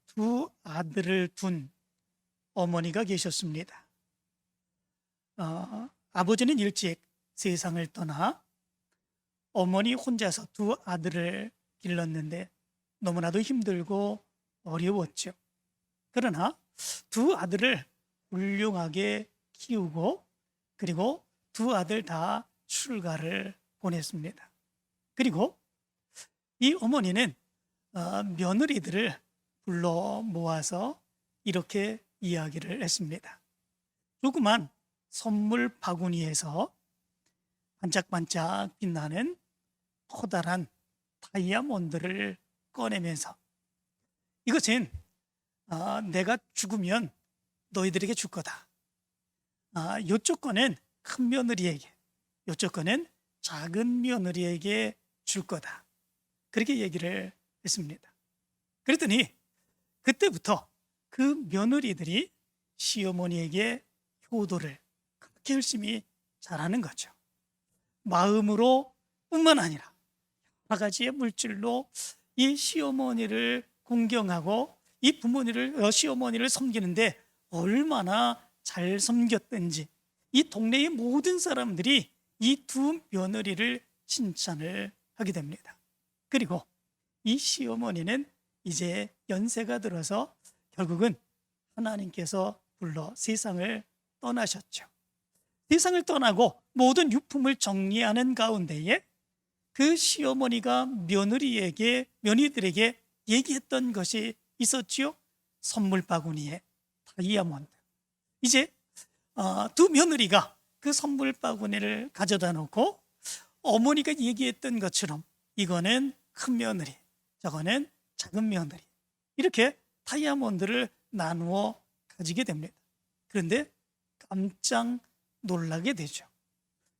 두 아들을 둔 어머니가 계셨습니다. 아버지는 일찍 세상을 떠나 어머니 혼자서 두 아들을 길렀는데 너무나도 힘들고 어려웠죠. 그러나 두 아들을 훌륭하게 키우고 그리고 두 아들 다 출가를 보냈습니다. 그리고 이 어머니는 며느리들을 불러 모아서 이렇게 이야기를 했습니다. 조그만 선물 바구니에서 반짝반짝 빛나는 커다란 다이아몬드를 꺼내면서 이것은 내가 죽으면 너희들에게 줄 거다. 요쪽 거는 큰 며느리에게, 요쪽 거는 작은 며느리에게 줄 거다. 그렇게 얘기를 했습니다. 그랬더니 그때부터 그 며느리들이 시어머니에게 효도를 그렇게 열심히 잘하는 거죠. 마음으로 뿐만 아니라 여러 가지의 물질로 이 시어머니를 공경하고 이 시어머니를 섬기는데 얼마나 잘 섬겼든지 이 동네의 모든 사람들이 이 두 며느리를 칭찬을 하게 됩니다. 그리고 이 시어머니는 이제 연세가 들어서 결국은 하나님께서 불러 세상을 떠나셨죠. 세상을 떠나고 모든 유품을 정리하는 가운데에 그 시어머니가 며느리들에게 얘기했던 것이 있었지요. 선물 바구니에 다이아몬드. 이제 두 며느리가 그 선물 바구니를 가져다 놓고 어머니가 얘기했던 것처럼 이거는 큰 며느리, 저거는 작은 며느리, 이렇게 다이아몬드를 나누어 가지게 됩니다. 그런데 깜짝 놀라게 되죠.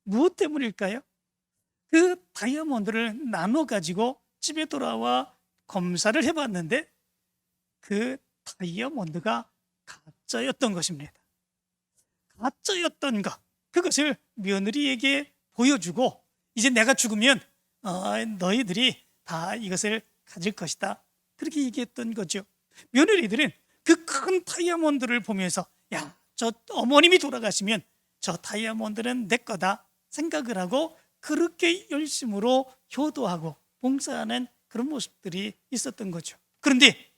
무엇 때문일까요? 그 다이아몬드를 나눠 가지고 집에 돌아와 검사를 해봤는데 그 다이아몬드가 가짜였던 것입니다. 가짜였던 것, 그것을 며느리에게 보여주고 이제 내가 죽으면 너희들이 다 이것을 가질 것이다, 그렇게 얘기했던 거죠. 며느리들은 그 큰 다이아몬드를 보면서 야, 저 어머님이 돌아가시면 저 다이아몬드는 내 거다 생각을 하고 그렇게 열심으로 효도하고 봉사하는 그런 모습들이 있었던 거죠. 그런데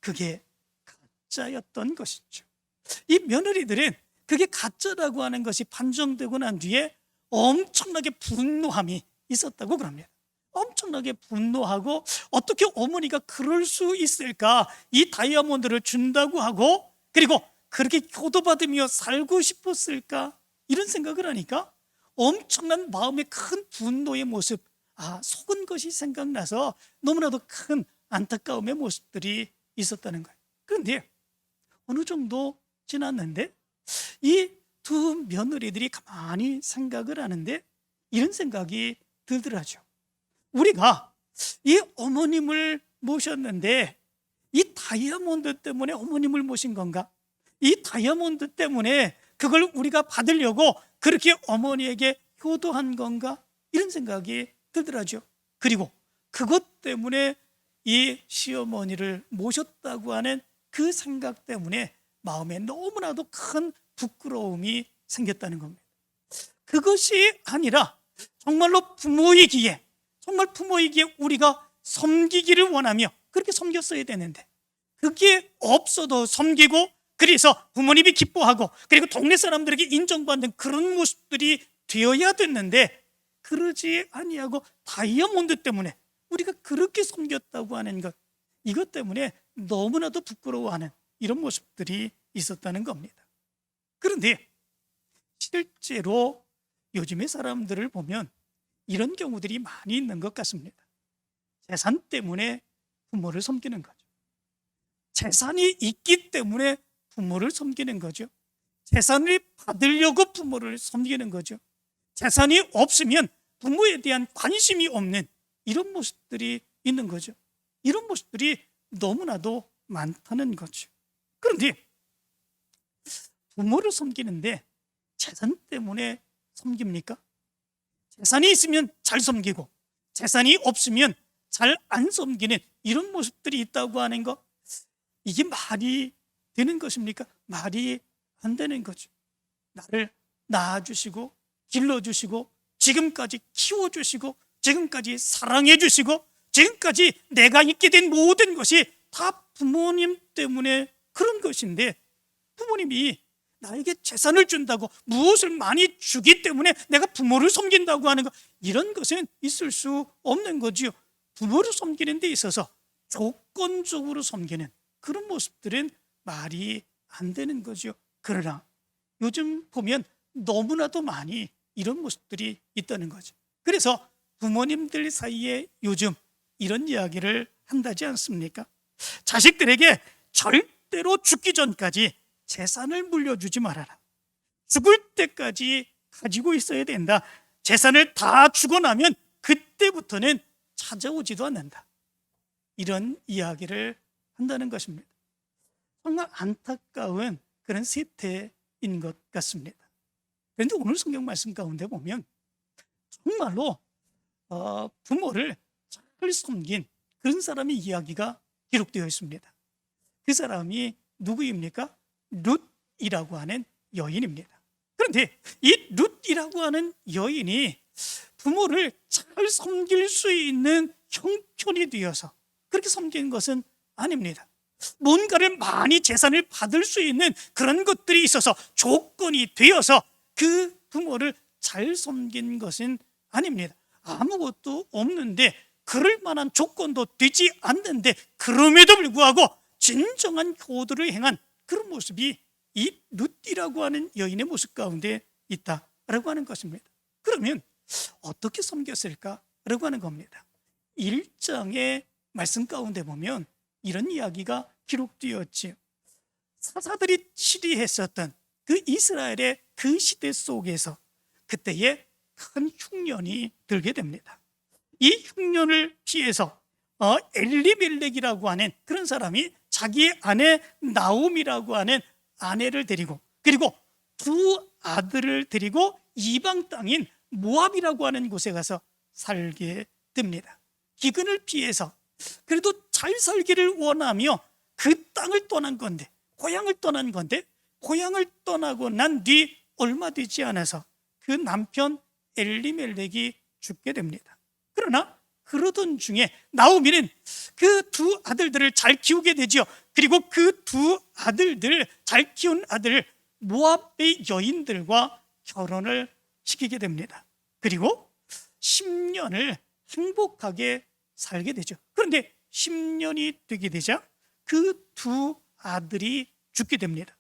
그게 가짜였던 것이죠. 이 며느리들은 그게 가짜라고 하는 것이 판정되고 난 뒤에 엄청나게 분노함이 있었다고 그럽니다. 엄청나게 분노하고 어떻게 어머니가 그럴 수 있을까, 이 다이아몬드를 준다고 하고 그리고 그렇게 효도받으며 살고 싶었을까, 이런 생각을 하니까 엄청난 마음의 큰 분노의 모습, 속은 것이 생각나서 너무나도 큰 안타까움의 모습들이 있었다는 거예요. 그런데 어느 정도 지났는데 이 두 며느리들이 가만히 생각을 하는데 이런 생각이 들더라죠. 우리가 이 어머님을 모셨는데 이 다이아몬드 때문에 어머님을 모신 건가? 이 다이아몬드 때문에 그걸 우리가 받으려고 그렇게 어머니에게 효도한 건가? 이런 생각이 들더라죠. 그리고 그것 때문에 이 시어머니를 모셨다고 하는 그 생각 때문에 마음에 너무나도 큰 부끄러움이 생겼다는 겁니다. 그것이 아니라 정말로 부모이기에 우리가 섬기기를 원하며 그렇게 섬겼어야 되는데 그게 없어도 섬기고 그래서 부모님이 기뻐하고 그리고 동네 사람들에게 인정받는 그런 모습들이 되어야 됐는데 그러지 아니하고 다이아몬드 때문에 우리가 그렇게 섬겼다고 하는 것, 이것 때문에 너무나도 부끄러워하는 이런 모습들이 있었다는 겁니다. 그런데 실제로 요즘의 사람들을 보면 이런 경우들이 많이 있는 것 같습니다. 재산 때문에 부모를 섬기는 거죠. 재산이 있기 때문에 부모를 섬기는 거죠. 재산을 받으려고 부모를 섬기는 거죠. 재산이 없으면 부모에 대한 관심이 없는 이런 모습들이 있는 거죠. 이런 모습들이 너무나도 많다는 거죠. 그런데 부모를 섬기는데 재산 때문에 섬깁니까? 재산이 있으면 잘 섬기고 재산이 없으면 잘 안 섬기는 이런 모습들이 있다고 하는 것, 이게 말이 되는 것입니까? 말이 안 되는 거죠. 나를 낳아주시고 길러주시고 지금까지 키워주시고 지금까지 사랑해주시고 지금까지 내가 있게 된 모든 것이 다 부모님 때문에 그런 것인데, 부모님이 나에게 재산을 준다고, 무엇을 많이 주기 때문에 내가 부모를 섬긴다고 하는 것, 이런 것은 있을 수 없는 거지요. 부모를 섬기는 데 있어서 조건적으로 섬기는 그런 모습들은 말이 안 되는 거죠. 그러나 요즘 보면 너무나도 많이 이런 모습들이 있다는 거죠. 그래서 부모님들 사이에 요즘 이런 이야기를 한다지 않습니까? 자식들에게 절대로 죽기 전까지 재산을 물려주지 말아라. 죽을 때까지 가지고 있어야 된다. 재산을 다 주고 나면 그때부터는 찾아오지도 않는다. 이런 이야기를 한다는 것입니다. 정말 안타까운 그런 세태인 것 같습니다. 그런데 오늘 성경 말씀 가운데 보면 정말로 부모를 잘 섬긴 그런 사람의 이야기가 기록되어 있습니다. 그 사람이 누구입니까? 룻이라고 하는 여인입니다. 그런데 이 룻이라고 하는 여인이 부모를 잘 섬길 수 있는 형편이 되어서 그렇게 섬긴 것은 아닙니다. 뭔가를 많이 재산을 받을 수 있는 그런 것들이 있어서 조건이 되어서 그 부모를 잘 섬긴 것은 아닙니다. 아무것도 없는데, 그럴 만한 조건도 되지 않는데, 그럼에도 불구하고 진정한 효도를 행한 그런 모습이 이 룻이라고 하는 여인의 모습 가운데 있다라고 하는 것입니다. 그러면 어떻게 섬겼을까라고 하는 겁니다. 1장의 말씀 가운데 보면 이런 이야기가 기록되었지요. 사사들이 치리했었던 그 이스라엘의 그 시대 속에서 그때에 큰 흉년이 들게 됩니다. 이 흉년을 피해서 엘리멜렉이라고 하는 그런 사람이 자기의 아내 나옴이라고 하는 아내를 데리고, 그리고 두 아들을 데리고 이방 땅인 모압이라고 하는 곳에 가서 살게 됩니다. 기근을 피해서 그래도 잘 살기를 원하며 그 땅을 떠난 건데, 고향을 떠난 건데, 고향을 떠나고 난 뒤 얼마 되지 않아서 그 남편 엘리멜렉이 죽게 됩니다. 그러나 그러던 중에 나오미는 그 두 아들들을 잘 키우게 되죠. 그리고 그 두 아들들, 잘 키운 아들을 모압의 여인들과 결혼을 시키게 됩니다. 그리고 10년을 행복하게 살게 되죠. 그런데 10년이 되게 되자 그 두 아들이 죽게 됩니다.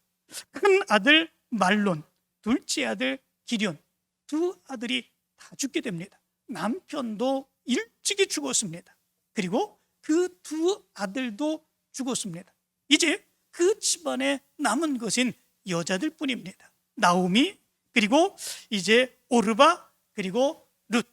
큰 아들 말론, 둘째 아들 기럨, 두 아들이 다 죽게 됩니다. 남편도 일찍이 죽었습니다. 그리고 그 두 아들도 죽었습니다. 이제 그 집안에 남은 것은 여자들 뿐입니다. 나오미, 그리고 이제 오르바, 그리고 룻,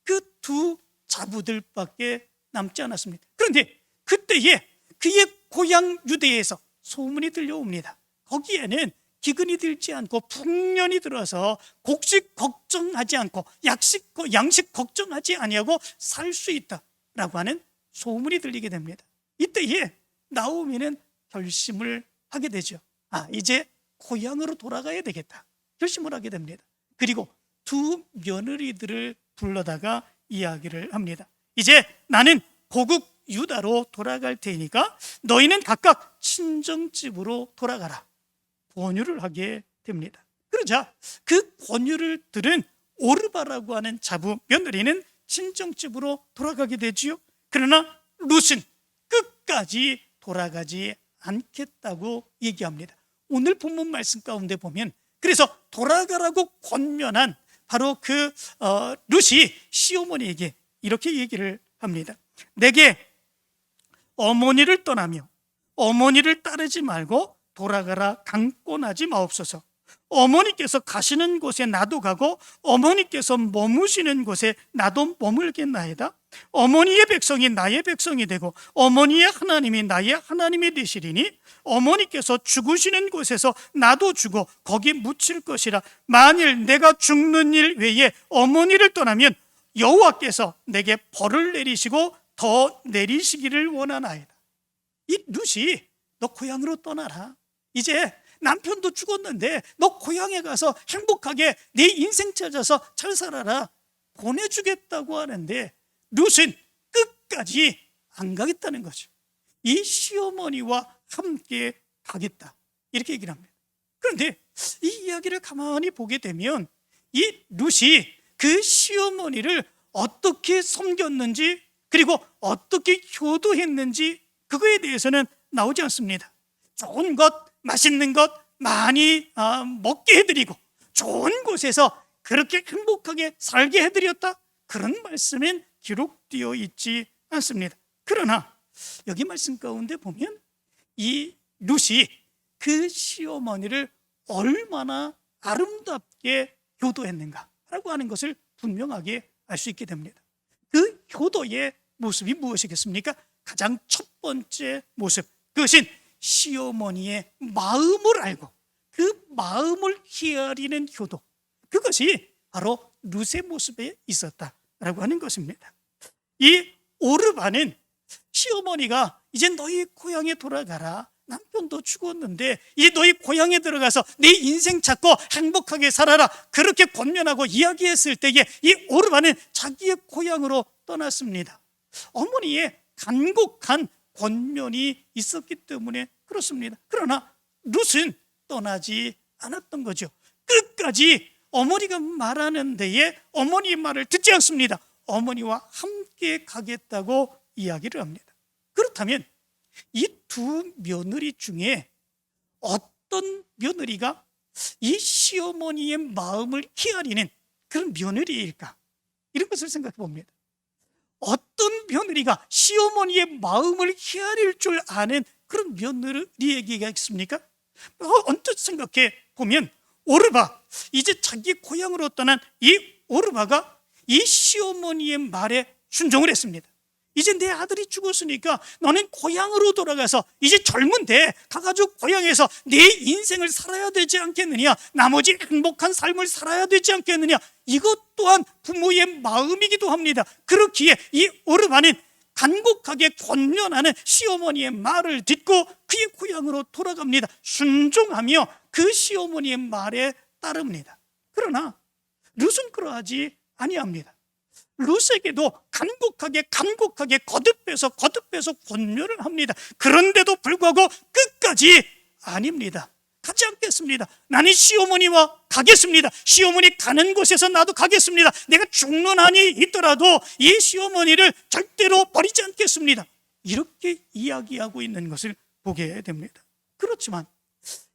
그 두 자부들밖에 남지 않았습니다. 그런데 그때에 그의 고향 유대에서 소문이 들려옵니다. 거기에는 기근이 들지 않고 풍년이 들어서 곡식 걱정하지 않고 양식 걱정하지 아니하고 살 수 있다라고 하는 소문이 들리게 됩니다. 이때에 나오미는 결심을 하게 되죠. 이제 고향으로 돌아가야 되겠다 결심을 하게 됩니다. 그리고 두 며느리들을 불러다가 이야기를 합니다. 이제 나는 고국 유다로 돌아갈 테니까 너희는 각각 친정집으로 돌아가라, 권유를 하게 됩니다. 그러자 그 권유를 들은 오르바라고 하는 자부 며느리는 친정집으로 돌아가게 되지요. 그러나 룻은 끝까지 돌아가지 않겠다고 얘기합니다. 오늘 본문 말씀 가운데 보면 그래서 돌아가라고 권면한 바로 그 룻이 시어머니에게 이렇게 얘기를 합니다. 내게 어머니를 떠나며 어머니를 따르지 말고 돌아가라 강권하지 마옵소서. 어머니께서 가시는 곳에 나도 가고 어머니께서 머무시는 곳에 나도 머물겠나이다. 어머니의 백성이 나의 백성이 되고 어머니의 하나님이 나의 하나님이 되시리니 어머니께서 죽으시는 곳에서 나도 죽어 거기 묻힐 것이라. 만일 내가 죽는 일 외에 어머니를 떠나면 여호와께서 내게 벌을 내리시고 더 내리시기를 원하나이다. 이 룻이 너 고향으로 떠나라. 이제 남편도 죽었는데 너 고향에 가서 행복하게 내 인생 찾아서 잘 살아라. 보내주겠다고 하는데 룻은 끝까지 안 가겠다는 거죠. 이 시어머니와 함께 가겠다, 이렇게 얘기를 합니다. 그런데 이 이야기를 가만히 보게 되면 이 룻이 그 시어머니를 어떻게 섬겼는지, 그리고 어떻게 효도했는지, 그거에 대해서는 나오지 않습니다. 좋은 것, 맛있는 것 많이 먹게 해드리고 좋은 곳에서 그렇게 행복하게 살게 해드렸다, 그런 말씀은 기록되어 있지 않습니다. 그러나 여기 말씀 가운데 보면 이 룻이 그 시어머니를 얼마나 아름답게 효도했는가라고 하는 것을 분명하게 알 수 있게 됩니다. 그 효도의 모습이 무엇이겠습니까? 가장 첫 번째 모습, 그것은 시어머니의 마음을 알고 그 마음을 헤아리는 효도, 그것이 바로 룻의 모습에 있었다라고 하는 것입니다. 이 오르바는 시어머니가 이제 너희 고향에 돌아가라, 남편도 죽었는데 이제 너희 고향에 들어가서 내 인생 찾고 행복하게 살아라, 그렇게 권면하고 이야기했을 때에 이 오르바는 자기의 고향으로 떠났습니다. 어머니의 간곡한 권면이 있었기 때문에 그렇습니다. 그러나 룻은 떠나지 않았던 거죠. 끝까지 어머니가 말하는 데에 어머니의 말을 듣지 않습니다. 어머니와 함께 가겠다고 이야기를 합니다. 그렇다면 이 두 며느리 중에 어떤 며느리가 이 시어머니의 마음을 헤아리는 그런 며느리일까? 이런 것을 생각해 봅니다. 어떤 며느리가 시어머니의 마음을 헤아릴 줄 아는 그런 며느리에게가 있습니까? 언뜻 생각해 보면 오르바, 이제 자기 고향으로 떠난 이 오르바가 이 시어머니의 말에 순종을 했습니다. 이제 내 아들이 죽었으니까 너는 고향으로 돌아가서 이제 젊은데 가가지고 고향에서 내 인생을 살아야 되지 않겠느냐, 나머지 행복한 삶을 살아야 되지 않겠느냐, 이것 또한 부모의 마음이기도 합니다. 그렇기에 이 오르바는 간곡하게 권면하는 시어머니의 말을 듣고 그의 고향으로 돌아갑니다. 순종하며 그 시어머니의 말에 따릅니다. 그러나 룻은 그러하지 아니합니다. 룻에게도 간곡하게 거듭해서 권면을 합니다. 그런데도 불구하고 끝까지 아닙니다. 가지 않겠습니다. 나는 시어머니와 가겠습니다. 시어머니 가는 곳에서 나도 가겠습니다. 내가 죽는 한이 있더라도 이 시어머니를 절대로 버리지 않겠습니다. 이렇게 이야기하고 있는 것을 보게 됩니다. 그렇지만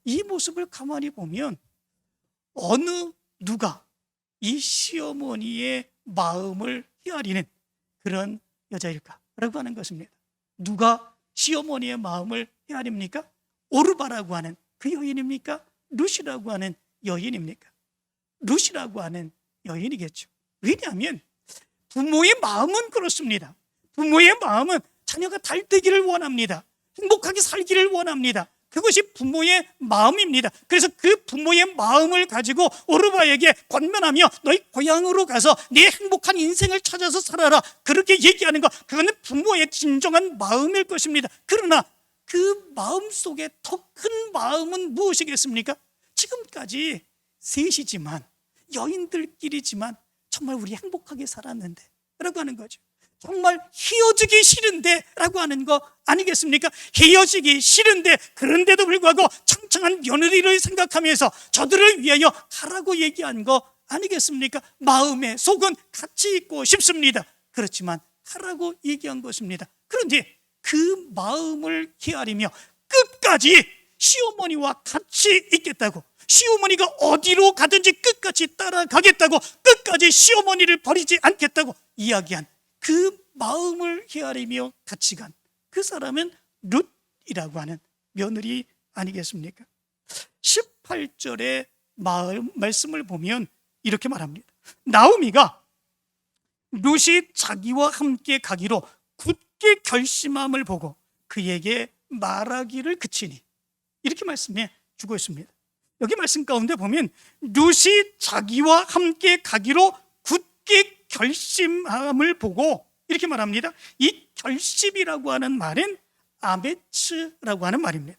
이 모습을 가만히 보면 어느 누가 이 시어머니의 마음을 헤아리는 그런 여자일까라고 하는 것입니다. 누가 시어머니의 마음을 헤아립니까? 오르바라고 하는 그 여인입니까? 룻이라고 하는 여인입니까? 룻이라고 하는 여인이겠죠. 왜냐하면 부모의 마음은 그렇습니다. 부모의 마음은 자녀가 잘 되기를 원합니다. 행복하게 살기를 원합니다. 그것이 부모의 마음입니다. 그래서 그 부모의 마음을 가지고 오르바에게 권면하며 너희 고향으로 가서 네 행복한 인생을 찾아서 살아라, 그렇게 얘기하는 것, 그거는 부모의 진정한 마음일 것입니다. 그러나 그 마음 속에 더 큰 마음은 무엇이겠습니까? 지금까지 셋이지만, 여인들끼리지만 정말 우리 행복하게 살았는데 라고 하는 거죠. 정말 헤어지기 싫은데 라고 하는 거 아니겠습니까? 헤어지기 싫은데 그런데도 불구하고 창창한 며느리를 생각하면서 저들을 위하여 가라고 얘기한 거 아니겠습니까? 마음의 속은 같이 있고 싶습니다. 그렇지만 가라고 얘기한 것입니다. 그런데 그 마음을 헤아리며 끝까지 시어머니와 같이 있겠다고, 시어머니가 어디로 가든지 끝까지 따라가겠다고, 끝까지 시어머니를 버리지 않겠다고 이야기한 그 마음을 헤아리며 같이 간 그 사람은 룻이라고 하는 며느리 아니겠습니까? 18절의 말씀을 보면 이렇게 말합니다. 나오미가 룻이 자기와 함께 가기로 굳게 결심함을 보고 그에게 말하기를 그치니, 이렇게 말씀해 주고 있습니다. 여기 말씀 가운데 보면 룻이 자기와 함께 가기로 굳게 결심함을 보고 이렇게 말합니다. 이 결심이라고 하는 말은 아메츠라고 하는 말입니다.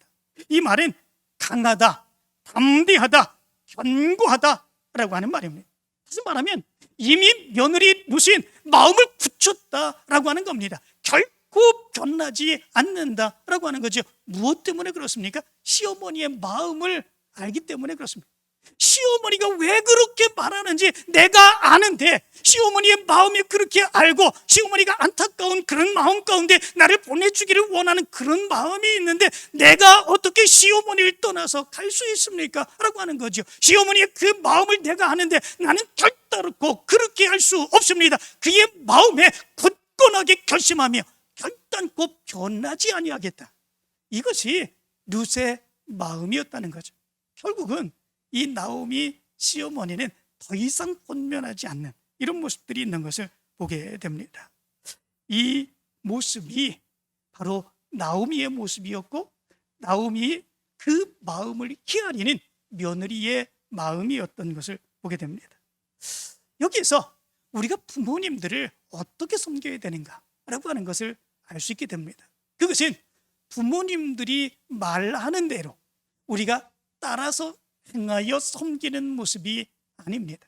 이 말은 강하다, 담대하다, 견고하다라고 하는 말입니다. 다시 말하면 이미 며느리 루시는 마음을 굳혔다라고 하는 겁니다. 결코 변하지 않는다라고 하는 거죠. 무엇 때문에 그렇습니까? 시어머니의 마음을 알기 때문에 그렇습니다. 시어머니가 왜 그렇게 말하는지 내가 아는데, 시어머니의 마음이 그렇게 알고 시어머니가 안타까운 그런 마음 가운데 나를 보내주기를 원하는 그런 마음이 있는데 내가 어떻게 시어머니를 떠나서 갈 수 있습니까? 라고 하는 거죠. 시어머니의 그 마음을 내가 아는데 나는 결단코 그렇게 할 수 없습니다. 그의 마음에 굳건하게 결심하며 결단코 변하지 아니하겠다. 이것이 룻의 마음이었다는 거죠. 결국은 이 나오미 시어머니는 더 이상 권면하지 않는 이런 모습들이 있는 것을 보게 됩니다. 이 모습이 바로 나오미의 모습이었고, 나오미 그 마음을 헤아리는 며느리의 마음이었던 것을 보게 됩니다. 여기에서 우리가 부모님들을 어떻게 섬겨야 되는가라고 하는 것을 알 수 있게 됩니다. 그것은 부모님들이 말하는 대로 우리가 따라서 행하여 섬기는 모습이 아닙니다.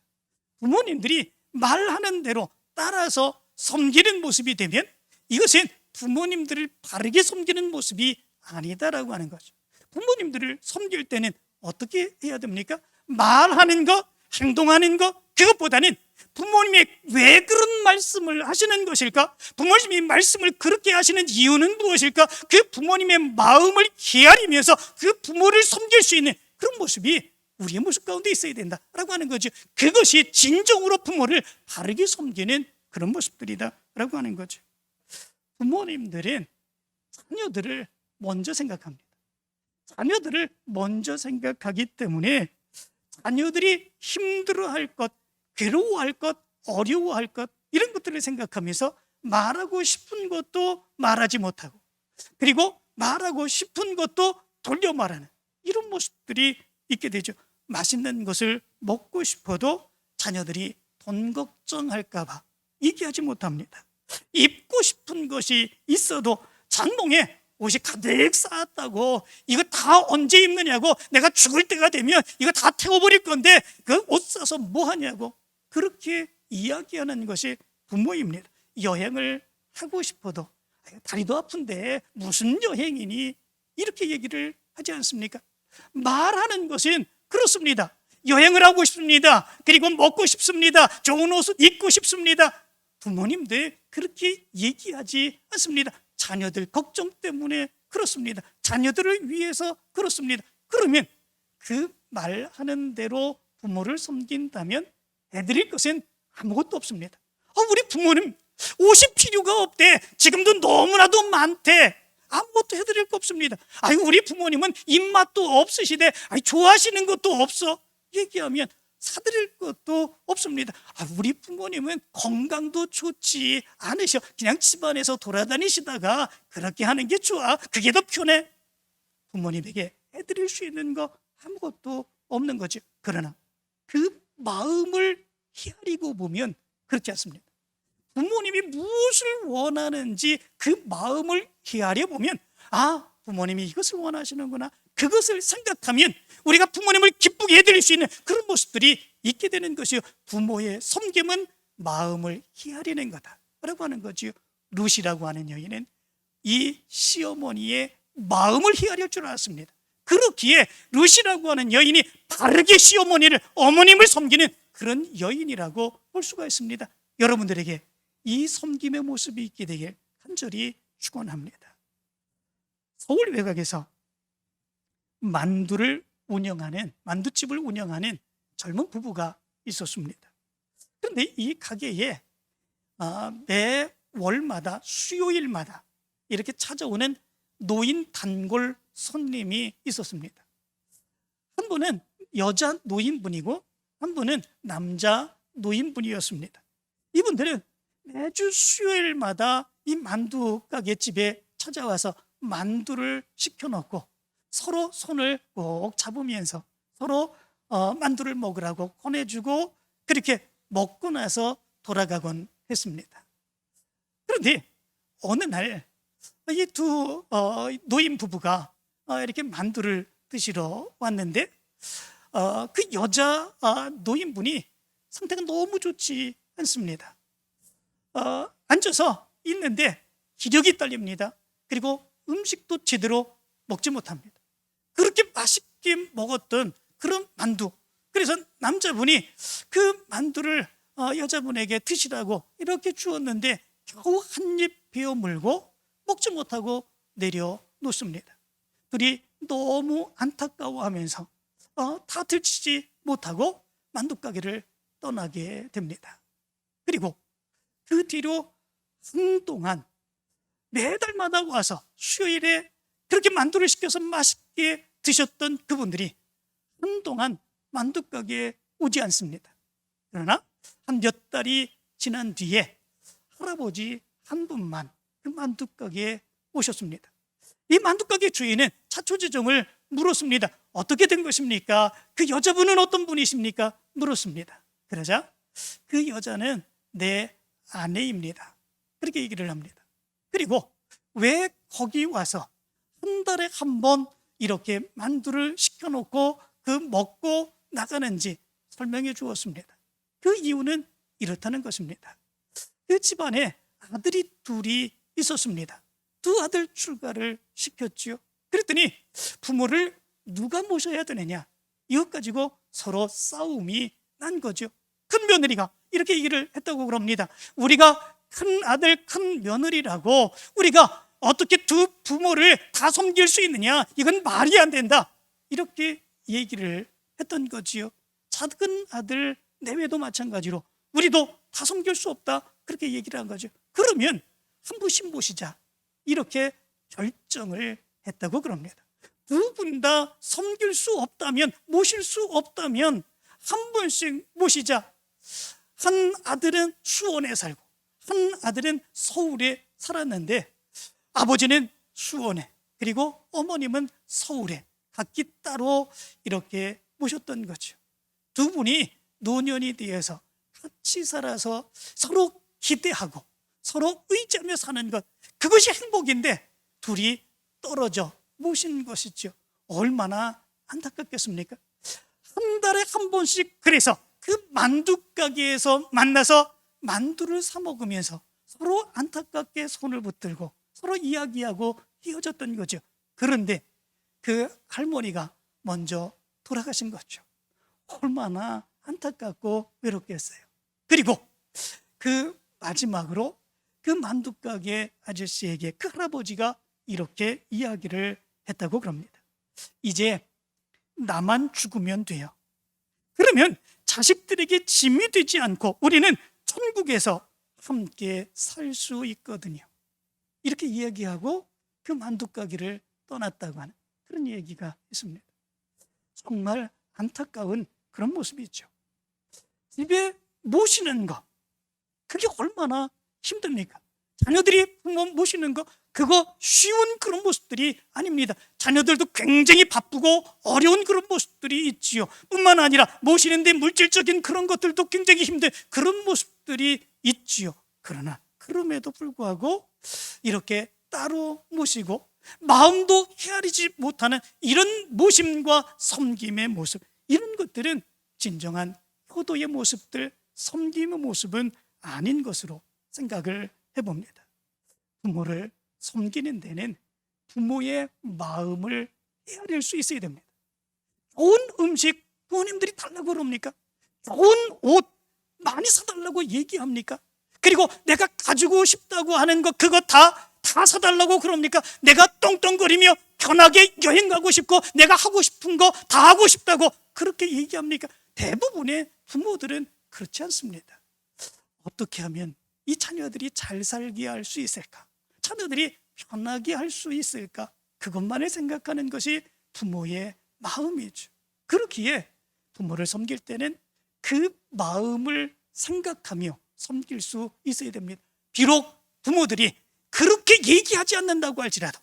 부모님들이 말하는 대로 따라서 섬기는 모습이 되면 이것은 부모님들을 바르게 섬기는 모습이 아니다라고 하는 거죠. 부모님들을 섬길 때는 어떻게 해야 됩니까? 말하는 것, 행동하는 것, 그것보다는 부모님이 왜 그런 말씀을 하시는 것일까? 부모님이 말씀을 그렇게 하시는 이유는 무엇일까? 그 부모님의 마음을 헤아리면서 그 부모를 섬길 수 있는 그런 모습이 우리의 모습 가운데 있어야 된다라고 하는 거죠. 그것이 진정으로 부모를 바르게 섬기는 그런 모습들이다라고 하는 거죠. 부모님들은 자녀들을 먼저 생각합니다. 자녀들을 먼저 생각하기 때문에 자녀들이 힘들어할 것, 괴로워할 것, 어려워할 것, 이런 것들을 생각하면서 말하고 싶은 것도 말하지 못하고, 그리고 말하고 싶은 것도 돌려 말하는 이런 모습들이 있게 되죠. 맛있는 것을 먹고 싶어도 자녀들이 돈 걱정할까 봐 얘기하지 못합니다. 입고 싶은 것이 있어도 장롱에 옷이 가득 쌓았다고, 이거 다 언제 입느냐고, 내가 죽을 때가 되면 이거 다 태워버릴 건데 그 옷 사서 뭐 하냐고, 그렇게 이야기하는 것이 부모입니다. 여행을 하고 싶어도 다리도 아픈데 무슨 여행이니, 이렇게 얘기를 하지 않습니까? 말하는 것은 그렇습니다. 여행을 하고 싶습니다. 그리고 먹고 싶습니다. 좋은 옷을 입고 싶습니다. 부모님들 그렇게 얘기하지 않습니다. 자녀들 걱정 때문에 그렇습니다. 자녀들을 위해서 그렇습니다. 그러면 그 말하는 대로 부모를 섬긴다면 해드릴 것은 아무것도 없습니다. 우리 부모님 옷이 필요가 없대. 지금도 너무나도 많대. 아무것도 해드릴 거 없습니다. 우리 부모님은 입맛도 없으시대. 좋아하시는 것도 없어. 얘기하면 사드릴 것도 없습니다. 우리 부모님은 건강도 좋지 않으셔. 그냥 집안에서 돌아다니시다가 그렇게 하는 게 좋아. 그게 더 편해. 부모님에게 해드릴 수 있는 거 아무것도 없는 거죠. 그러나 그 마음을 헤아리고 보면 그렇지 않습니다. 부모님이 무엇을 원하는지 그 마음을 헤아려 보면, 부모님이 이것을 원하시는구나, 그것을 생각하면 우리가 부모님을 기쁘게 해드릴 수 있는 그런 모습들이 있게 되는 것이요, 부모의 섬김은 마음을 헤아리는 거다라고 하는 거지요. 룻이라고 하는 여인은 이 시어머니의 마음을 헤아릴 줄 알았습니다. 그렇기에 룻이라고 하는 여인이 바르게 시어머니를, 어머님을 섬기는 그런 여인이라고 볼 수가 있습니다. 여러분들에게 이 섬김의 모습이 있게 되길 간절히 축원합니다. 서울 외곽에서 만두집을 운영하는 젊은 부부가 있었습니다. 그런데 이 가게에 매 월마다 수요일마다 이렇게 찾아오는 노인 단골 손님이 있었습니다. 한 분은 여자 노인분이고 한 분은 남자 노인분이었습니다. 이분들은 매주 수요일마다 이 만두 가게 집에 찾아와서 만두를 시켜놓고 서로 손을 꼭 잡으면서 서로 만두를 먹으라고 꺼내주고 그렇게 먹고 나서 돌아가곤 했습니다. 그런데 어느 날 이 두 노인 부부가 이렇게 만두를 드시러 왔는데 그 여자 노인분이 상태가 너무 좋지 않습니다. 앉아서 있는데 기력이 딸립니다. 그리고 음식도 제대로 먹지 못합니다. 그렇게 맛있게 먹었던 그런 만두, 그래서 남자분이 그 만두를 여자분에게 드시라고 이렇게 주었는데 겨우 한 입 베어 물고 먹지 못하고 내려놓습니다. 둘이 너무 안타까워하면서 다 들치지 못하고 만두가게를 떠나게 됩니다. 그리고 그 뒤로 한동안 매달마다 와서 수요일에 그렇게 만두를 시켜서 맛있게 드셨던 그분들이 한동안 만두가게에 오지 않습니다. 그러나 한 몇 달이 지난 뒤에 할아버지 한 분만 그 만두가게에 오셨습니다. 이 만두가게 주인은 자초지종을 물었습니다. 어떻게 된 것입니까? 그 여자분은 어떤 분이십니까? 물었습니다. 그러자 그 여자는 내 아내입니다. 그렇게 얘기를 합니다. 그리고 왜 거기 와서 한 달에 한 번 이렇게 만두를 시켜놓고 그 먹고 나가는지 설명해 주었습니다. 그 이유는 이렇다는 것입니다. 그 집안에 아들이 둘이 있었습니다. 두 아들 출가를 시켰죠. 그랬더니 부모를 누가 모셔야 되느냐, 이것 가지고 서로 싸움이 난 거죠. 큰 며느리가 이렇게 얘기를 했다고 그럽니다. 우리가 큰 아들 큰 며느리라고 우리가 어떻게 두 부모를 다 섬길 수 있느냐, 이건 말이 안 된다, 이렇게 얘기를 했던 거지요. 작은 아들 내외도 마찬가지로 우리도 다 섬길 수 없다, 그렇게 얘기를 한 거죠. 그러면 한 분씩 모시자, 이렇게 결정을 했다고 그럽니다. 두 분 다 섬길 수 없다면, 모실 수 없다면 한 분씩 모시자. 한 아들은 수원에 살고 한 아들은 서울에 살았는데 아버지는 수원에, 그리고 어머님은 서울에 각기 따로 이렇게 모셨던 거죠. 두 분이 노년이 되어서 같이 살아서 서로 기대하고 서로 의지하며 사는 것, 그것이 행복인데 둘이 떨어져 모신 것이죠. 얼마나 안타깝겠습니까? 한 달에 한 번씩 그래서 그 만두 가게에서 만나서 만두를 사 먹으면서 서로 안타깝게 손을 붙들고 서로 이야기하고 헤어졌던 거죠. 그런데 그 할머니가 먼저 돌아가신 거죠. 얼마나 안타깝고 외롭겠어요. 그리고 그 마지막으로 그 만두 가게 아저씨에게 그 할아버지가 이렇게 이야기를 했다고 그럽니다. 이제 나만 죽으면 돼요. 그러면 자식들에게 짐이 되지 않고 우리는 천국에서 함께 살 수 있거든요. 이렇게 이야기하고 그 만두 가게를 떠났다고 하는 그런 얘기가 있습니다. 정말 안타까운 그런 모습이죠. 집에 모시는 거, 그게 얼마나 힘듭니까? 자녀들이 부모 모시는 거, 그거 쉬운 그런 모습들이 아닙니다. 자녀들도 굉장히 바쁘고 어려운 그런 모습들이 있지요. 뿐만 아니라 모시는데 물질적인 그런 것들도 굉장히 힘든 그런 모습들이 있지요. 그러나 그럼에도 불구하고 이렇게 따로 모시고 마음도 헤아리지 못하는 이런 모심과 섬김의 모습, 이런 것들은 진정한 효도의 모습들, 섬김의 모습은 아닌 것으로 생각을 해봅니다. 부모를 섬기는 데는 부모의 마음을 헤아릴 수 있어야 됩니다. 좋은 음식 부모님들이 달라고 그럽니까? 좋은 옷 많이 사달라고 얘기합니까? 그리고 내가 가지고 싶다고 하는 거 그거 다 사달라고 그럽니까? 내가 떵떵거리며 편하게 여행 가고 싶고 내가 하고 싶은 거 다 하고 싶다고 그렇게 얘기합니까? 대부분의 부모들은 그렇지 않습니다. 어떻게 하면 이 자녀들이 잘 살게 할 수 있을까? 자녀들이 편하게 할 수 있을까? 그것만을 생각하는 것이 부모의 마음이죠. 그렇기에 부모를 섬길 때는 그 마음을 생각하며 섬길 수 있어야 됩니다. 비록 부모들이 그렇게 얘기하지 않는다고 할지라도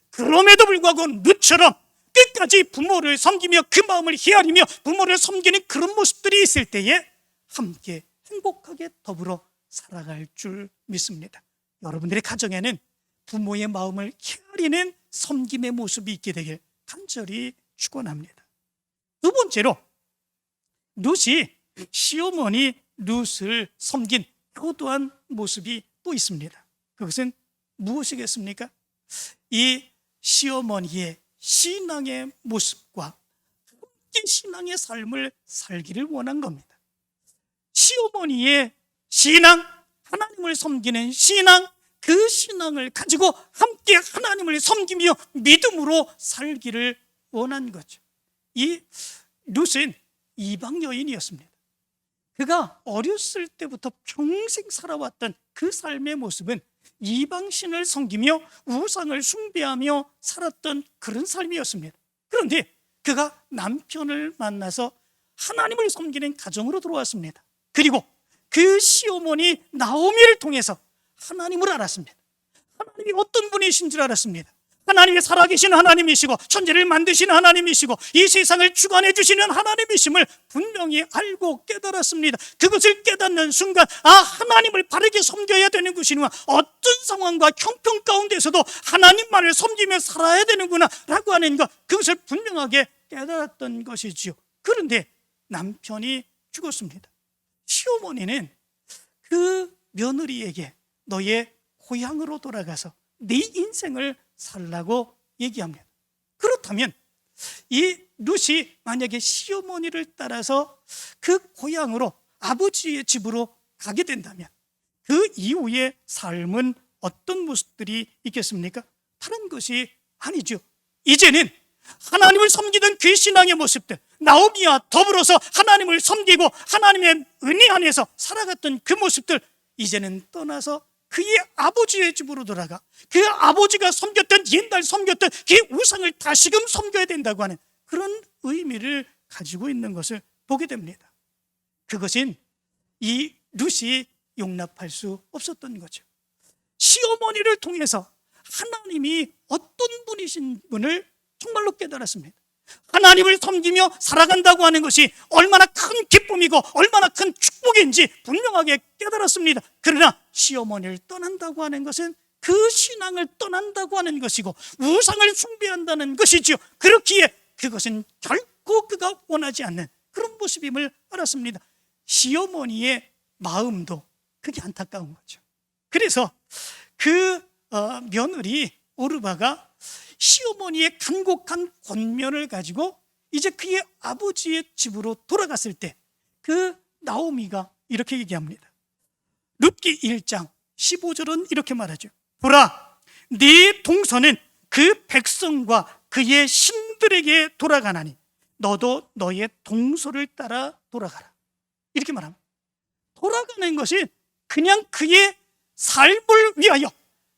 그럼에도 불구하고 너처럼 끝까지 부모를 섬기며 그 마음을 헤아리며 부모를 섬기는 그런 모습들이 있을 때에 함께 행복하게 더불어 살아갈 줄 믿습니다. 여러분들의 가정에는 부모의 마음을 헤아리는 섬김의 모습이 있게 되길 간절히 축원합니다. 두 번째로 룻이 시어머니 룻을 섬긴 효도한 모습이 또 있습니다. 그것은 무엇이겠습니까? 이 시어머니의 신앙의 모습과 함께 신앙의 삶을 살기를 원한 겁니다. 시어머니의 신앙, 하나님을 섬기는 신앙, 그 신앙을 가지고 함께 하나님을 섬기며 믿음으로 살기를 원한 거죠. 이 룻은 이방 여인이었습니다. 그가 어렸을 때부터 평생 살아왔던 그 삶의 모습은 이방신을 섬기며 우상을 숭배하며 살았던 그런 삶이었습니다. 그런데 그가 남편을 만나서 하나님을 섬기는 가정으로 들어왔습니다. 그리고 그 시어머니 나오미를 통해서 하나님을 알았습니다. 하나님이 어떤 분이신 줄 알았습니다. 하나님이 살아계신 하나님이시고 천지를 만드신 하나님이시고 이 세상을 주관해 주시는 하나님이심을 분명히 알고 깨달았습니다. 그것을 깨닫는 순간 하나님을 바르게 섬겨야 되는 것이구나, 어떤 상황과 형편 가운데서도 하나님만을 섬기며 살아야 되는구나 라고 하는 것, 그것을 분명하게 깨달았던 것이지요. 그런데 남편이 죽었습니다. 시어머니는 그 며느리에게 너의 고향으로 돌아가서 네 인생을 살라고 얘기합니다. 그렇다면 이 룻이 만약에 시어머니를 따라서 그 고향으로 아버지의 집으로 가게 된다면 그 이후의 삶은 어떤 모습들이 있겠습니까? 다른 것이 아니죠. 이제는 하나님을 섬기던 그 신앙의 모습들, 나오미와 더불어서 하나님을 섬기고 하나님의 은혜 안에서 살아갔던 그 모습들, 이제는 떠나서 그의 아버지의 집으로 돌아가 그 아버지가 섬겼던, 옛날 섬겼던 그 우상을 다시금 섬겨야 된다고 하는 그런 의미를 가지고 있는 것을 보게 됩니다. 그것은 이 룻이 용납할 수 없었던 거죠. 시어머니를 통해서 하나님이 어떤 분이신 분을 정말로 깨달았습니다. 하나님을 섬기며 살아간다고 하는 것이 얼마나 큰 기쁨이고 얼마나 큰 축복인지 분명하게 깨달았습니다. 그러나 시어머니를 떠난다고 하는 것은 그 신앙을 떠난다고 하는 것이고 우상을 숭배한다는 것이지요. 그렇기에 그것은 결코 그가 원하지 않는 그런 모습임을 알았습니다. 시어머니의 마음도 그게 안타까운 거죠. 그래서 그 며느리 오르바가 시어머니의 간곡한 권면을 가지고 이제 그의 아버지의 집으로 돌아갔을 때 그 나오미가 이렇게 얘기합니다. 룻기 1장 15절은 이렇게 말하죠. 보라, 네 동서는 그 백성과 그의 신들에게 돌아가나니 너도 너의 동서를 따라 돌아가라. 이렇게 말합니다. 돌아가는 것이 그냥 그의 삶을 위하여,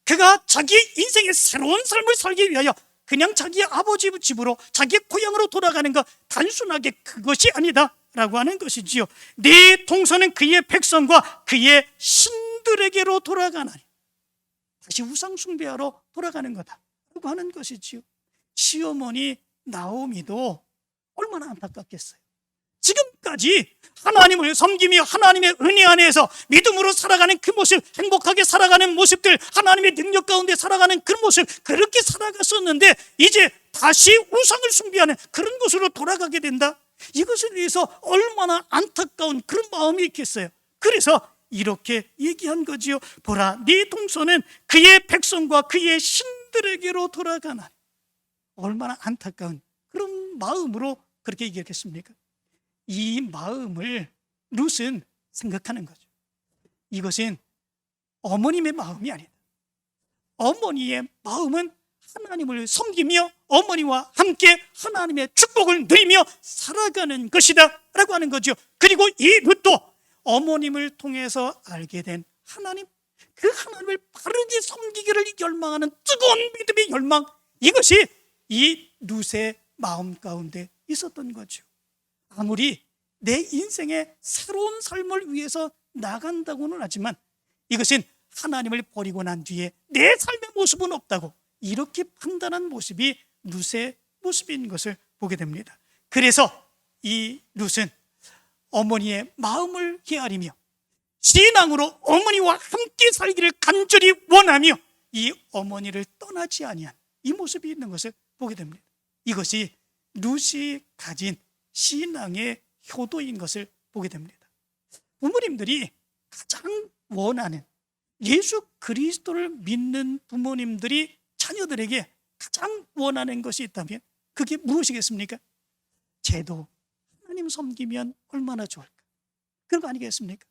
그가 자기 인생의 새로운 삶을 살기 위하여 그냥 자기 아버지 집으로, 자기 고향으로 돌아가는 것, 단순하게 그것이 아니다 라고 하는 것이지요. 네 동서는 그의 백성과 그의 신들에게로 돌아가나니, 다시 우상 숭배하러 돌아가는 거다 라고 하는 것이지요. 시어머니 나오미도 얼마나 안타깝겠어요. 지금까지 하나님을 섬기며 하나님의 은혜 안에서 믿음으로 살아가는 그 모습, 행복하게 살아가는 모습들, 하나님의 능력 가운데 살아가는 그 모습, 그렇게 살아갔었는데 이제 다시 우상을 숭배하는 그런 곳으로 돌아가게 된다? 이것에 대해서 얼마나 안타까운 그런 마음이 있겠어요. 그래서 이렇게 얘기한 거지요. 보라, 네 동서는 그의 백성과 그의 신들에게로 돌아가나니. 얼마나 안타까운 그런 마음으로 그렇게 얘기했겠습니까? 이 마음을 룻은 생각하는 거죠. 이것은 어머님의 마음이 아니다. 어머니의 마음은 하나님을 섬기며 어머니와 함께 하나님의 축복을 누리며 살아가는 것이다 라고 하는 거죠. 그리고 이 룻도 어머님을 통해서 알게 된 하나님, 그 하나님을 바르게 섬기기를 열망하는 뜨거운 믿음의 열망, 이것이 이 룻의 마음 가운데 있었던 거죠. 아무리 내 인생의 새로운 삶을 위해서 나간다고는 하지만 이것은 하나님을 버리고 난 뒤에 내 삶의 모습은 없다고 이렇게 판단한 모습이 룻의 모습인 것을 보게 됩니다. 그래서 이 룻은 어머니의 마음을 헤아리며 신앙으로 어머니와 함께 살기를 간절히 원하며 이 어머니를 떠나지 아니한 이 모습이 있는 것을 보게 됩니다. 이것이 룻이 가진 신앙의 효도인 것을 보게 됩니다. 부모님들이 가장 원하는, 예수 그리스도를 믿는 부모님들이 자녀들에게 가장 원하는 것이 있다면 그게 무엇이겠습니까? 쟤도 하나님 섬기면 얼마나 좋을까? 그런 거 아니겠습니까?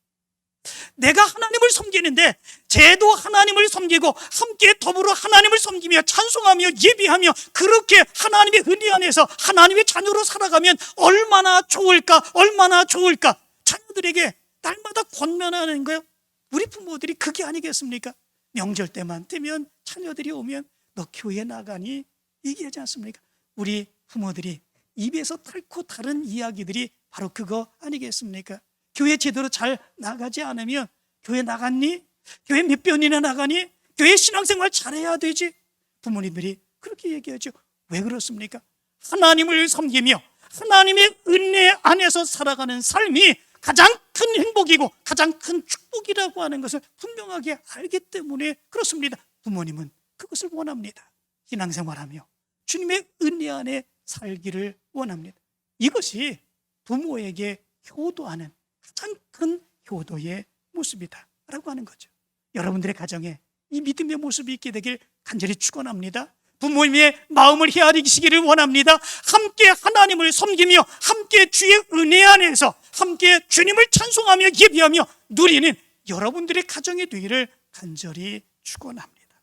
내가 하나님을 섬기는데 쟤도 하나님을 섬기고 함께 더불어 하나님을 섬기며 찬송하며 예배하며 그렇게 하나님의 은혜 안에서 하나님의 자녀로 살아가면 얼마나 좋을까? 얼마나 좋을까? 자녀들에게 날마다 권면하는 거예요. 우리 부모들이 그게 아니겠습니까? 명절 때만 되면 자녀들이 오면 너 교회 나가니? 얘기하지 않습니까? 우리 부모들이 입에서 닳고 다른 이야기들이 바로 그거 아니겠습니까? 교회 제대로 잘 나가지 않으면 교회 나갔니? 교회 몇 번이나 나가니? 교회 신앙생활 잘해야 되지. 부모님들이 그렇게 얘기하죠. 왜 그렇습니까? 하나님을 섬기며 하나님의 은혜 안에서 살아가는 삶이 가장 큰 행복이고 가장 큰 축복이라고 하는 것을 분명하게 알기 때문에 그렇습니다. 부모님은 그것을 원합니다. 신앙생활하며 주님의 은혜 안에 살기를 원합니다. 이것이 부모에게 효도하는 가장 큰 효도의 모습이다 라고 하는 거죠. 여러분들의 가정에 이 믿음의 모습이 있게 되길 간절히 축원합니다. 부모님의 마음을 헤아리시기를 원합니다. 함께 하나님을 섬기며 함께 주의 은혜 안에서 함께 주님을 찬송하며 예배하며 누리는 여러분들의 가정이 되기를 간절히 축원합니다.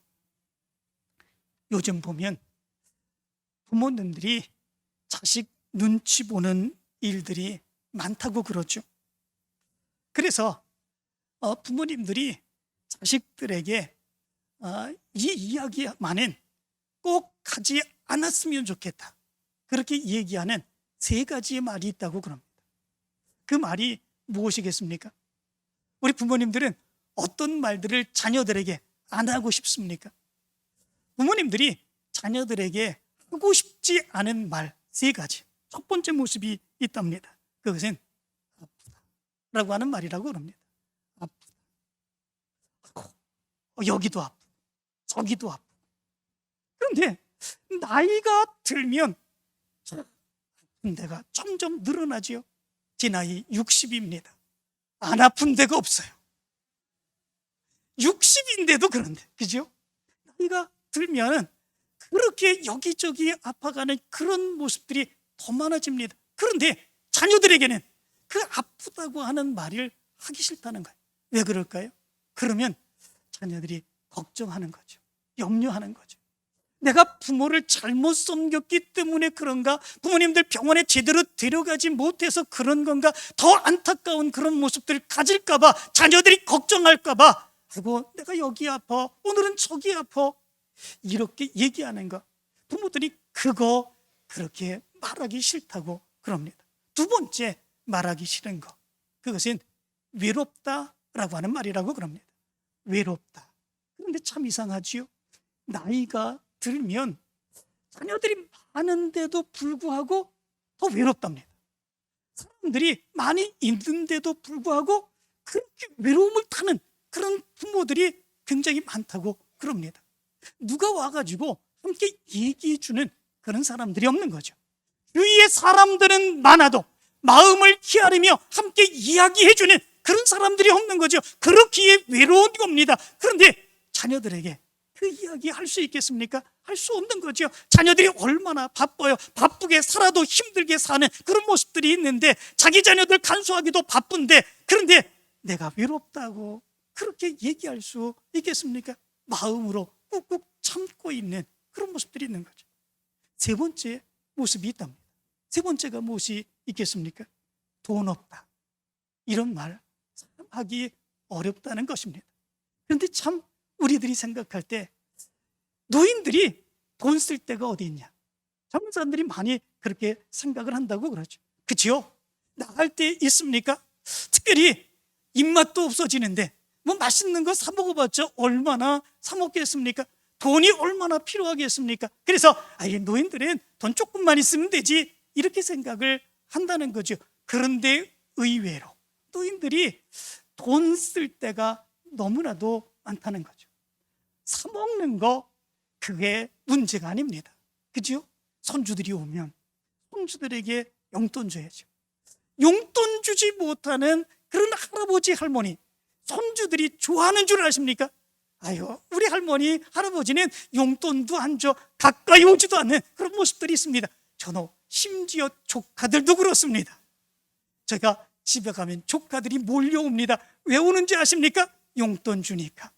요즘 보면 부모님들이 자식 눈치 보는 일들이 많다고 그러죠. 그래서 부모님들이 자식들에게 이 이야기만은 꼭 하지 않았으면 좋겠다, 그렇게 얘기하는 3가지의 말이 있다고 그럽니다. 그 말이 무엇이겠습니까? 우리 부모님들은 어떤 말들을 자녀들에게 안 하고 싶습니까? 부모님들이 자녀들에게 하고 싶지 않은 말 3가지. 첫 번째 모습이 있답니다. 그것은 아프다라고 하는 말이라고 그럽니다. 아프다. 여기도 아프고 저기도 아프고. 그런데 나이가 들면 아픈 데가 점점 늘어나지요. 제 나이 60입니다. 안 아픈 데가 없어요. 60인데도 그런데, 그죠? 나이가 들면 그렇게 여기저기 아파가는 그런 모습들이 더 많아집니다. 그런데 자녀들에게는 그 아프다고 하는 말을 하기 싫다는 거예요. 왜 그럴까요? 그러면 자녀들이 걱정하는 거죠. 염려하는 거죠. 내가 부모를 잘못 섬겼기 때문에 그런가? 부모님들 병원에 제대로 데려가지 못해서 그런 건가? 더 안타까운 그런 모습들을 가질까 봐, 자녀들이 걱정할까 봐, 아이고 내가 여기 아파, 오늘은 저기 아파, 이렇게 얘기하는 거, 부모들이 그거 그렇게 말하기 싫다고 그럽니다. 2번째 말하기 싫은 거, 그것은 외롭다라고 하는 말이라고 그럽니다. 외롭다. 그런데 참 이상하지요. 나이가 들면 자녀들이 많은데도 불구하고 더 외롭답니다. 사람들이 많이 있는데도 불구하고 그렇게 외로움을 타는 그런 부모들이 굉장히 많다고 그럽니다. 누가 와가지고 함께 얘기해주는 그런 사람들이 없는 거죠. 주위에 사람들은 많아도 마음을 헤아리며 함께 이야기해주는 그런 사람들이 없는 거죠. 그렇기에 외로운 겁니다. 그런데 자녀들에게 그 이야기 할 수 있겠습니까? 할 수 없는 거죠. 자녀들이 얼마나 바빠요. 바쁘게 살아도 힘들게 사는 그런 모습들이 있는데 자기 자녀들 간수하기도 바쁜데, 그런데 내가 외롭다고 그렇게 얘기할 수 있겠습니까? 마음으로 꾹꾹 참고 있는 그런 모습들이 있는 거죠. 3번째 모습이 있답니다. 3번째가 무엇이 있겠습니까? 돈 없다. 이런 말 하기 어렵다는 것입니다. 그런데 참 우리들이 생각할 때 노인들이 돈 쓸 데가 어디 있냐? 젊은 사람들이 많이 그렇게 생각을 한다고 그러죠. 그치요? 나갈 때 있습니까? 특별히 입맛도 없어지는데 뭐 맛있는 거 사 먹어봤자 얼마나 사 먹겠습니까? 돈이 얼마나 필요하겠습니까? 그래서 노인들은 돈 조금만 있으면 되지, 이렇게 생각을 한다는 거죠. 그런데 의외로 노인들이 돈 쓸 데가 너무나도 많다는 거죠. 사 먹는 거 그게 문제가 아닙니다. 그죠? 손주들이 오면 손주들에게 용돈 줘야죠. 용돈 주지 못하는 그런 할아버지 할머니, 손주들이 좋아하는 줄 아십니까? 아유, 우리 할머니 할아버지는 용돈도 안 줘, 가까이 오지도 않는 그런 모습들이 있습니다. 저는 심지어 조카들도 그렇습니다. 제가 집에 가면 조카들이 몰려옵니다. 왜 오는지 아십니까? 용돈 주니까.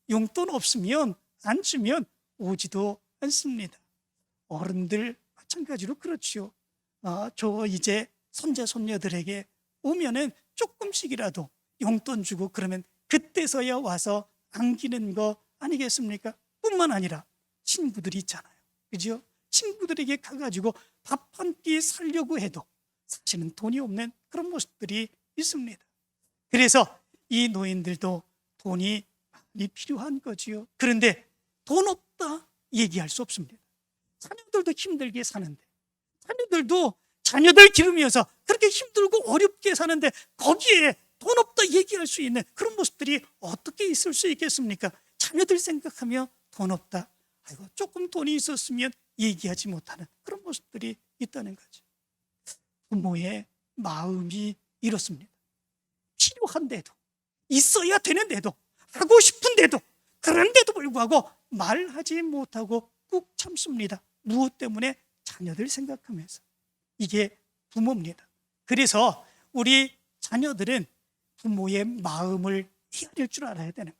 용돈 없으면, 안 주면 오지도 않습니다. 어른들 마찬가지로 그렇죠. 저 이제 손자 손녀들에게 오면은 조금씩이라도 용돈 주고 그러면 그때서야 와서 안기는 거 아니겠습니까? 뿐만 아니라 친구들이 있잖아요. 그죠? 친구들에게 가가지고 밥 한 끼 살려고 해도 사실은 돈이 없는 그런 모습들이 있습니다. 그래서 이 노인들도 돈이 많이 필요한 거지요. 그런데 돈 없다 얘기할 수 없습니다. 자녀들도 힘들게 사는데, 자녀들도 자녀들 기르면서 그렇게 힘들고 어렵게 사는데 거기에 돈 없다 얘기할 수 있는 그런 모습들이 어떻게 있을 수 있겠습니까? 자녀들 생각하며 돈 없다, 아이고 조금 돈이 있었으면 얘기하지 못하는 그런 모습들이 있다는 거죠. 부모의 마음이 이렇습니다. 필요한데도, 있어야 되는데도, 하고 싶은데도, 그런데도 불구하고 말하지 못하고 꾹 참습니다. 무엇 때문에? 자녀들 생각하면서. 이게 부모입니다. 그래서 우리 자녀들은 부모의 마음을 헤아릴 줄 알아야 되는 거예요.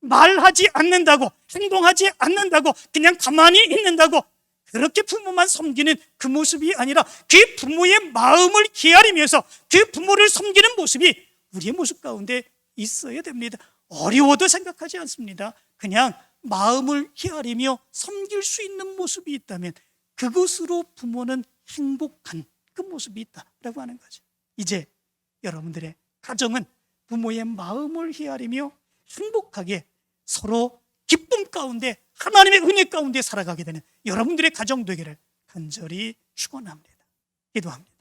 말하지 않는다고, 행동하지 않는다고, 그냥 가만히 있는다고 그렇게 부모만 섬기는 그 모습이 아니라 그 부모의 마음을 헤아리면서 그 부모를 섬기는 모습이 우리의 모습 가운데 있어야 됩니다. 어려워도 생각하지 않습니다. 그냥 마음을 헤아리며 섬길 수 있는 모습이 있다면 그것으로 부모는 행복한 그 모습이 있다라고 하는 거죠. 이제 여러분들의 가정은 부모의 마음을 헤아리며 행복하게 서로 기쁨 가운데 하나님의 은혜 가운데 살아가게 되는 여러분들의 가정 되기를 간절히 축원합니다. 기도합니다.